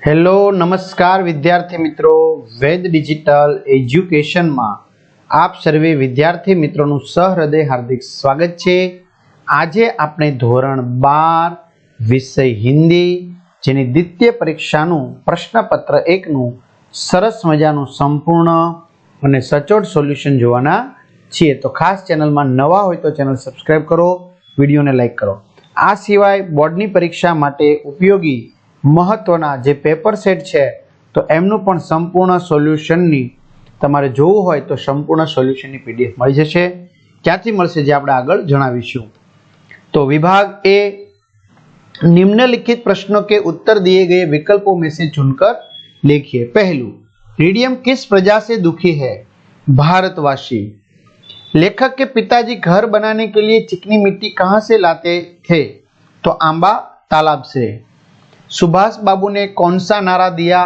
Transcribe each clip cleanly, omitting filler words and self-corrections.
Hello नमस्कार विद्यार्थी मित्रों, वेद डिजिटल एज्युकेशन में आप सर्वे विद्यार्थी मित्रों सहृदय हार्दिक स्वागत है। आज आपणे धोरण 12 विषय हिंदी जेनी द्वितीय परीक्षानु प्रश्नपत्र 1 नु सरस मजानु संपूर्ण अने सचोट सोल्यूशन जोवाना छीए। तो खास चेनल में नवा होय तो चेनल सब्सक्राइब करो, वीडियो ने लाइक करो। आ सिवाय बोर्डनी परीक्षा माटे उपयोगी महत्वना जे पेपर सेट है तो एमनु पण संपूर्ण सोल्यूशन नी तमारे जोवुं होय तो संपूर्ण सोल्यूशन नी पीडीएफ मळी जशे। क्यांथी मळशे जे आपणे आगळ जणावीशुं। तो विभाग ए, निम्नलिखित प्रश्नों के उत्तर दिए गए विकल्पों में से चुनकर लिखिए। पहलू, रीडियम किस प्रजा से दुखी है? भारतवासी। लेखक के पिताजी घर बनाने के लिए चिकनी मिट्टी कहां से लाते थे? तो आंबा तालाब से। सुभाष बाबू ने कौन सा नारा दिया?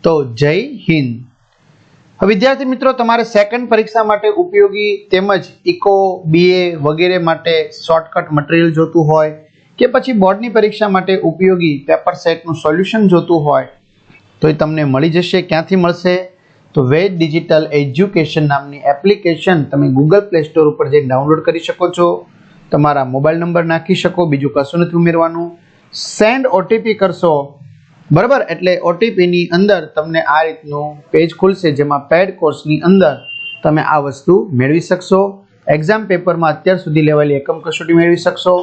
तो जय हिंद। विद्यार्थी मित्रों, तमारे सेकंड परीक्षा माटे उपयोगी तेमज इको बीए वगैरह माटे शॉर्टकट मटेरियल जोतुं होय के पछी बोर्डनी परीक्षा माटे उपयोगी पेपर सेटनुं सोल्यूशन जोतुं होय तो तमने मळी जशे। क्यांथी मळशे? तो वेद डिजिटल एज्युकेशन नामनी एप्लिकेशन तमे गूगल प्ले स्टोर पर जईने डाउनलॉड करी शको छो। तमारा मोबाइल नंबर नाखी शको, बीजुं कशुं नथी उमेरवानुं। सेंड ओटीपी करशो बराबर एटले ओटीपी नी अंदर तमने आ रीतनु पेज खुलशे जेमां पेड कोर्स नी अंदर तमे आ वस्तु मेळवी शकशो। एक्जाम पेपर में अत्यार सुधी लेवायेली एकम कसोटी मेळवी शकशो।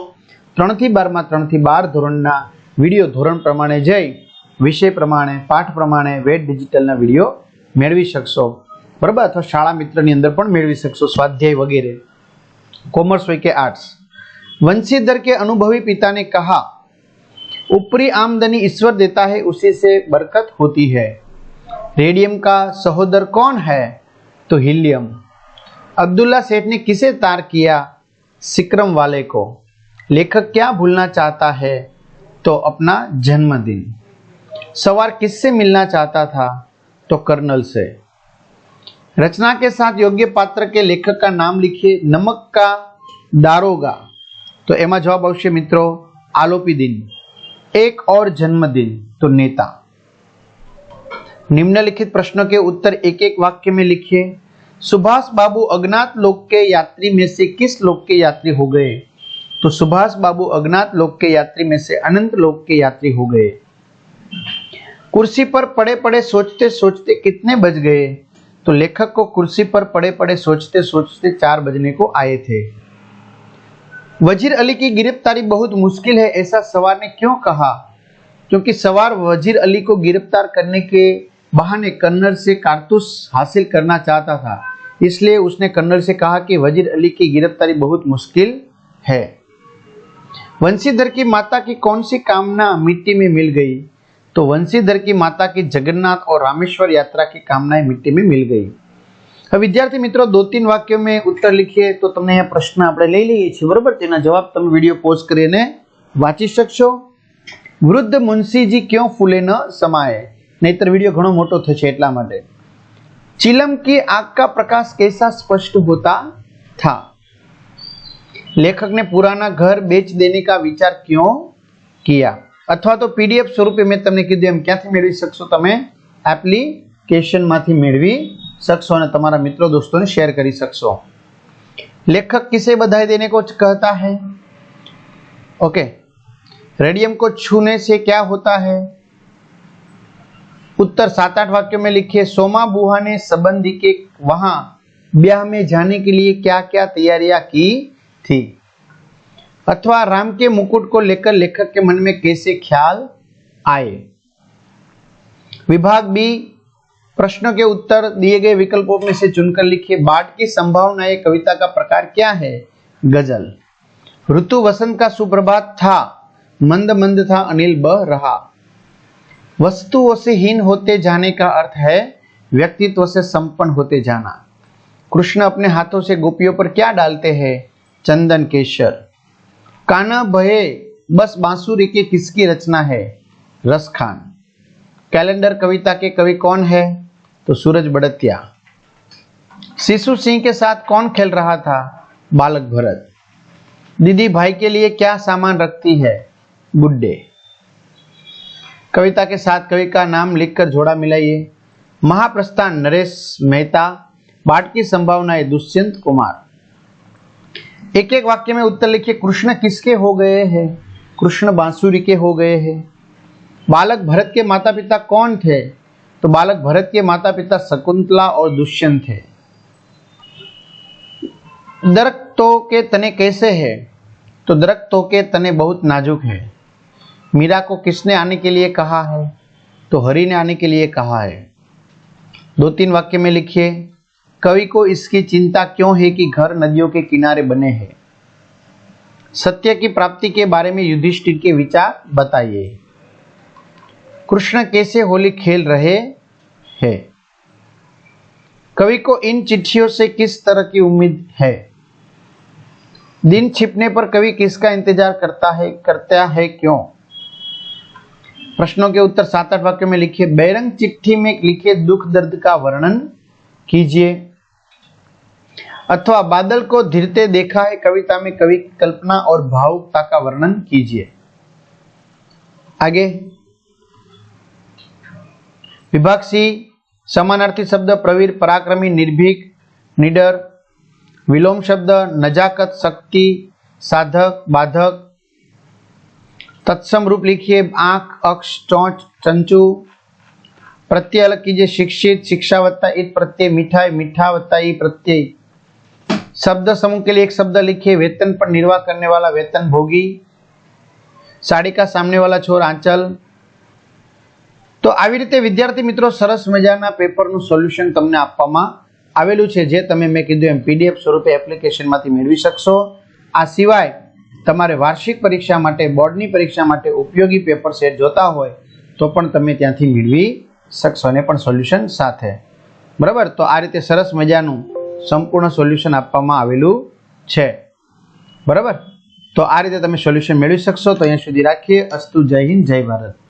3 થી 12 में 3 થી 12 धोरणना विडियो धोरण प्रमाणे जई विषय प्रमाणे पाठ प्रमाणे वेद डिजिटलना विडियो मेळवी शकशो बराबर, अथवा शाळा मित्रनी अंदर पण मेळवी शकशो, स्वाध्याय वगैरह, कॉमर्स होय के आर्ट्स। वंशीधर के अनुभवी पिता ने कहा, ऊपरी आमदनी ईश्वर देता है, उसी से बरकत होती है। रेडियम का सहोदर कौन है? तो हीलियम। अब्दुल्ला सेठ ने किसे तार किया? सिकरम वाले को। लेखक क्या भूलना चाहता है? तो अपना जन्मदिन। सवार किससे मिलना चाहता था? तो कर्नल से। रचना के साथ योग्य पात्र के लेखक का नाम लिखिए। नमक का दारोगा, तो एमा जवाब आवशे मित्रों आलोपी दिन। एक और जन्मदिन, तो नेता। निम्नलिखित प्रश्नों के उत्तर एक एक वाक्य में लिखिए। सुभाष बाबू अज्ञात लोक के यात्री में से किस लोक के यात्री हो गए? तो सुभाष बाबू अज्ञात लोक के यात्री में से अनंत लोक के यात्री हो गए। कुर्सी पर पड़े पड़े सोचते सोचते कितने बज गए? तो लेखक को कुर्सी पर पड़े पड़े सोचते सोचते 4 बजने को आए थे। वजीर अली की गिरफ्तारी बहुत मुश्किल है, ऐसा सवार ने क्यों कहा? क्योंकि सवार वजीर अली को गिरफ्तार करने के बहाने कर्नल से कारतूस हासिल करना चाहता था, इसलिए उसने कर्नल से कहा कि वजीर अली की गिरफ्तारी बहुत मुश्किल है। वंशीधर की माता की कौन सी कामना मिट्टी में मिल गई? तो वंशीधर की माता की जगन्नाथ और रामेश्वर यात्रा की कामनाएं मिट्टी में मिल गई। विद्यार्थी मित्रों, 2-3 वाक्यों में उत्तर लिखिए तो तमने यह प्रश्न आपणे लई लईए छीए बराबर। तेना जवाब तमे विडियो पॉज करीने वांची शकशो। वृद्ध मुंशीजी क्यों फूले न समाये? नहींतर विडियो घणो मोटो थशे એટલા માટે। चिलम की आग का प्रकाश कैसा स्पष्ट होता था? लेखक ने पुराना घर बेच देने का विचार क्यों किया? अथवा तो पीडीएफ स्वरूपे मैं तमने कीधुं एम क्यांथी मेळवी शकशो? तमे एप्लिकेशन मांथी मेळवी शकशो और तमारा मित्रों दोस्तों ने शेयर करी सकशो। लेखक किसे बधाई देने को कहता है? ओके। रेडियम को छूने से क्या होता है? उत्तर 7-8 वाक्यों में लिखिए। सोमा बुआ ने संबंधी के वहां ब्याह में जाने के लिए क्या क्या तैयारियां की थी? अथवा राम के मुकुट को लेकर लेखक के मन में कैसे ख्याल आए? विभाग बी, प्रश्नों के उत्तर दिए गए विकल्पों में से चुनकर लिखिए। बाढ़ की संभावनाएं कविता का प्रकार क्या है? गजल। ऋतु वसंत का सुप्रभात था, मंद मंद था अनिल बह रहा। वस्तुओं से हीन होते जाने का अर्थ है व्यक्तित्व से संपन्न होते जाना। कृष्ण अपने हाथों से गोपियों पर क्या डालते हैं? चंदन केसर। काना भये बस बांसुरी की किसकी रचना है? रसखान। कैलेंडर कविता के कवि कौन है? तो सूरज बड़तिया। शिशु सिंह के साथ कौन खेल रहा था? बालक भरत। दीदी भाई के लिए क्या सामान रखती है? गुड्डे। कविता के साथ कवि का नाम लिखकर जोड़ा मिलाइए। महाप्रस्थान नरेश मेहता, बाढ़ की संभावनाएं दुष्यंत कुमार। एक एक वाक्य में उत्तर लिखिए। कृष्ण किसके हो गए हैं? कृष्ण बांसुरी के हो गए हैं। बालक भरत के माता पिता कौन थे? तो बालक भरत के माता पिता शकुंतला और दुष्यंत थे। दरख्तों के तने कैसे हैं? तो दरख्तों के तने बहुत नाजुक है। मीरा को किसने आने के लिए कहा है? तो हरि ने आने के लिए कहा है। 2-3 वाक्य में लिखिए। कवि को इसकी चिंता क्यों है कि घर नदियों के किनारे बने हैं? सत्य की प्राप्ति के बारे में युधिष्ठिर के विचार बताइए। कृष्ण कैसे होली खेल रहे हैं? कवि को इन चिट्ठियों से किस तरह की उम्मीद है? दिन छिपने पर कवि किसका इंतजार करता है क्यों? प्रश्नों के उत्तर 7-8 वाक्यों में लिखिए। बैरंग चिट्ठी में लिखे दुख दर्द का वर्णन कीजिए। अथवा बादल को घिरते देखा है कविता में कवि की कल्पना और भावुकता का वर्णन कीजिए। आगे विभाग सी, समानार्थी शब्द प्रवीर, पराक्रमी, निर्भीक, निडर। विलोम शब्द नजाकत, शक्ति, साधक, बाधक। तत्सम रूप लिखिए। आंख, अक्ष, चोंच, चंचू। प्रत्यय अलग कीजिए। शिक्षित, शिक्षा वत्ता इत प्रत्यय, मिठाई, मीठा वत्ता ई प्रत्यय। शब्द समूह के लिए एक शब्द लिखिए। वेतन पर निर्वाह करने वाला वेतन भोगी। साड़ी का सामने वाला छोर आंचल। तो આવી રીતે વિદ્યાર્થી મિત્રો સરસ મજાના પેપરનું સોલ્યુશન તમને આપવામાં આવેલું છે, જે તમે મેં કીધું એમ પીડીએફ સ્વરૂપે એપ્લિકેશનમાંથી મેળવી શકશો। આ સિવાય તમારે વાર્ષિક પરીક્ષા માટે, બોર્ડની પરીક્ષા માટે ઉપયોગી પેપર સેટ જોતા હોય તો પણ તમે ત્યાંથી મેળવી શકશો, અને પણ સોલ્યુશન સાથે। બરાબર, તો આ રીતે સરસ મજાનું સંપૂર્ણ સોલ્યુશન આપવામાં આવેલું છે। બરાબર, તો આ રીતે તમે સોલ્યુશન મેળવી શકશો। તો અહીંયા સુધી રાખીએ। અસ્તુ, જય હિન્દ, જય ભારત।